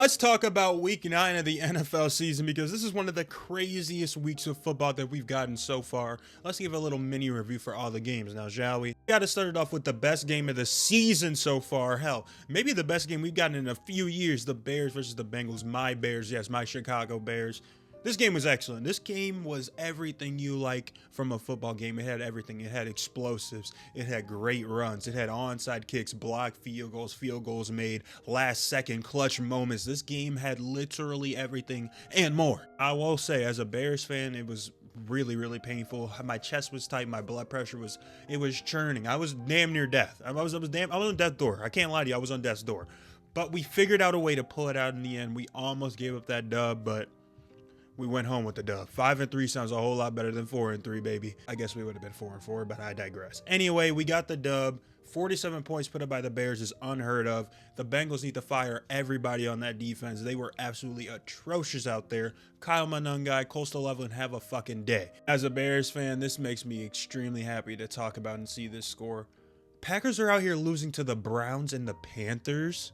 Let's talk about week 9 of the NFL season because this is one of the craziest weeks of football that we've gotten so far. Let's give a little mini review for all the games now, shall we? Got to start it off with the best game of the season so far. Hell, maybe the best game we've gotten in a few years. The Bears versus the Bengals. My Bears, yes, my Chicago Bears. This game was excellent. This game was everything you like from a football game. It had everything. It had explosives. It had great runs. It had onside kicks, blocked field goals made, last second clutch moments. This game had literally everything and more. I will say, as a Bears fan, it was really painful. My chest was tight. My blood pressure was churning. I was damn near death. I was on death's door. I can't lie to you. I was on death's door. But we figured out a way to pull it out in the end. We almost gave up that dub, but we went home with the dub. 5-3 sounds a whole lot better than 4-3, baby. I guess we would have been 4-4, but I digress. Anyway, we got the dub. 47 points put up by the Bears is unheard of. The Bengals need to fire everybody on that defense. They were absolutely atrocious out there. Kyle Monungai, Coastal Evelyn, have a fucking day. As a Bears fan, this makes me extremely happy to talk about and see this score. Packers are out here losing to the Browns and the Panthers.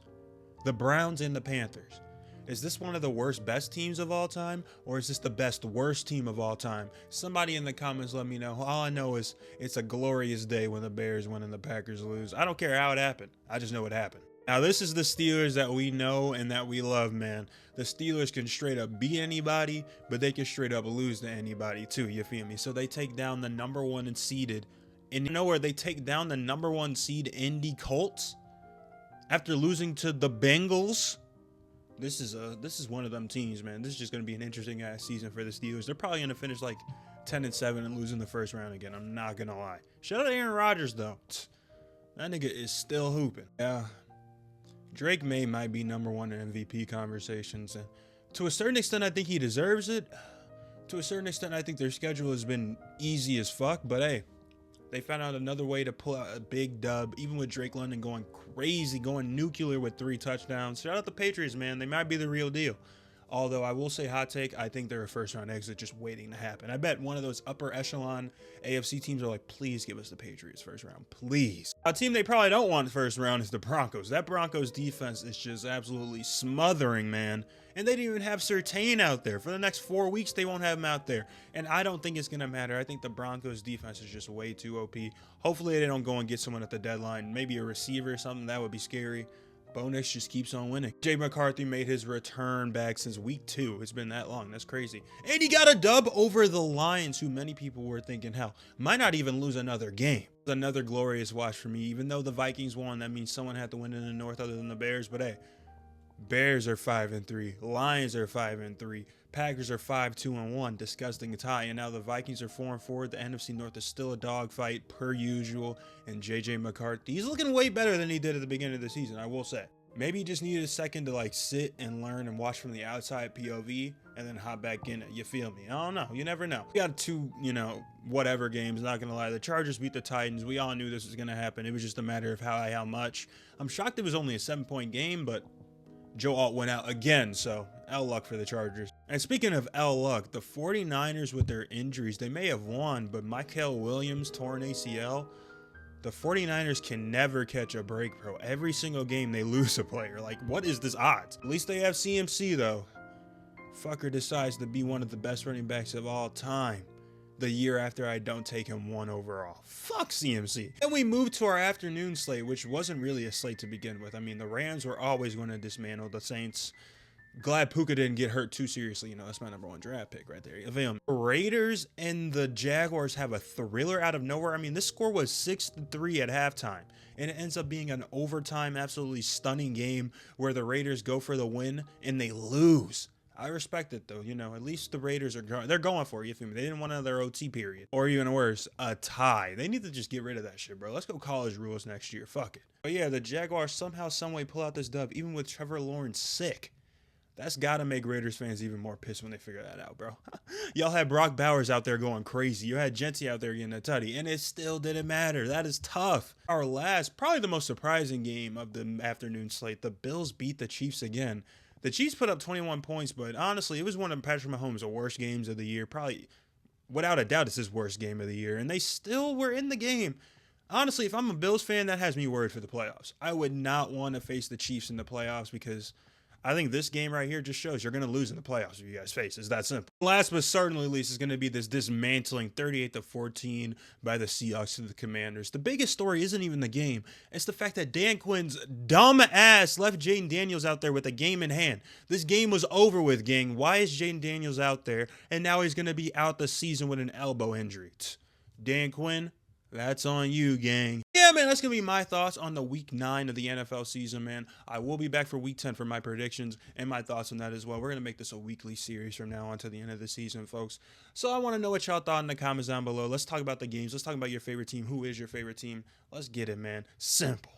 The Browns and the Panthers. Is this one of the worst best teams of all time, or is this the best worst team of all time? Somebody in the comments let me know. All I know is it's a glorious day when the Bears win and the Packers lose. I don't care how it happened. I just know it happened. Now, this is the Steelers that we know and that we love, man. The Steelers can straight up beat anybody, but they can straight up lose to anybody too, you feel me? So they take down the number one and seeded. And you know where they take down the number one seed Indy Colts? After losing to the Bengals? This is one of them teams, man. This is just going to be an interesting ass season for the Steelers. They're probably going to finish like 10-7 and lose in the first round again. I'm not going to lie. Shout out to Aaron Rodgers, though. That nigga is still hooping. Yeah. Drake May might be number one in MVP conversations. And to a certain extent, I think he deserves it. To a certain extent, I think their schedule has been easy as fuck. But hey, they found out another way to pull out a big dub, even with Drake London going crazy, going nuclear with 3 touchdowns. Shout out the Patriots, man. They might be the real deal. Although I will say, hot take, I think they're a first-round exit just waiting to happen. I bet one of those upper echelon AFC teams are like, please give us the Patriots first round, please. A team they probably don't want first round is the Broncos. That Broncos defense is just absolutely smothering, man. And they didn't even have Surtain out there. For the next 4 weeks, they won't have him out there. And I don't think it's going to matter. I think the Broncos defense is just way too OP. Hopefully they don't go and get someone at the deadline. Maybe a receiver or something. That would be scary. Bonus just keeps on winning. Jay McCarthy made his return back since week 2. It's been that long. That's crazy. And he got a dub over the Lions, who many people were thinking, hell, might not even lose another game. Another glorious watch for me. Even though the Vikings won, that means someone had to win in the North other than the Bears. But hey, Bears are 5-3. Lions are 5-3. Packers are 5-2-1. Disgusting tie. And now the Vikings are 4-4. The NFC North is still a dogfight per usual. And JJ McCarthy, he's looking way better than he did at the beginning of the season, I will say. Maybe he just needed a second to like sit and learn and watch from the outside POV and then hop back in it. You feel me? I don't know. You never know. We got 2, whatever games. Not going to lie. The Chargers beat the Titans. We all knew this was going to happen. It was just a matter of how much. I'm shocked it was only a 7-point game, but Joe Alt went out again, so L luck for the Chargers. And speaking of L luck, the 49ers with their injuries, they may have won, but Michael Williams torn ACL. The 49ers can never catch a break, bro. Every single game they lose a player. Like, what is this odds? At least they have CMC, though. Fucker decides to be one of the best running backs of all time the year after I don't take him 1 overall. Fuck CMC. Then we moved to our afternoon slate, which wasn't really a slate to begin with. I mean, the Rams were always going to dismantle the Saints. Glad Puka didn't get hurt too seriously. That's my number 1 draft pick right there. The Raiders and the Jaguars have a thriller out of nowhere. I mean, this score was 6-3 at halftime, and it ends up being an overtime, absolutely stunning game where the Raiders go for the win and they lose. I respect it, though. At least the Raiders they're going for it. You feel me? They didn't want another OT period. Or even worse, a tie. They need to just get rid of that shit, bro. Let's go college rules next year. Fuck it. But yeah, the Jaguars somehow, someway pull out this dub, even with Trevor Lawrence sick. That's got to make Raiders fans even more pissed when they figure that out, bro. Y'all had Brock Bowers out there going crazy. You had Genty out there getting a tutty, and it still didn't matter. That is tough. Our last, probably the most surprising game of the afternoon slate, the Bills beat the Chiefs again. The Chiefs put up 21 points, but honestly, it was one of Patrick Mahomes' worst games of the year. Probably, without a doubt, it's his worst game of the year, and they still were in the game. Honestly, if I'm a Bills fan, that has me worried for the playoffs. I would not want to face the Chiefs in the playoffs because I think this game right here just shows you're going to lose in the playoffs if you guys face. It's that simple. Last but certainly least is going to be this dismantling 38-14 by the Seahawks to the Commanders. The biggest story isn't even the game. It's the fact that Dan Quinn's dumb ass left Jaden Daniels out there with a game in hand. This game was over with, gang. Why is Jaden Daniels out there? And now he's going to be out the season with an elbow injury. Dan Quinn, that's on you, gang. Yeah, man, that's going to be my thoughts on the week 9 of the NFL season, man. I will be back for week 10 for my predictions and my thoughts on that as well. We're going to make this a weekly series from now on to the end of the season, folks. So I want to know what y'all thought in the comments down below. Let's talk about the games. Let's talk about your favorite team. Who is your favorite team? Let's get it, man. Simple.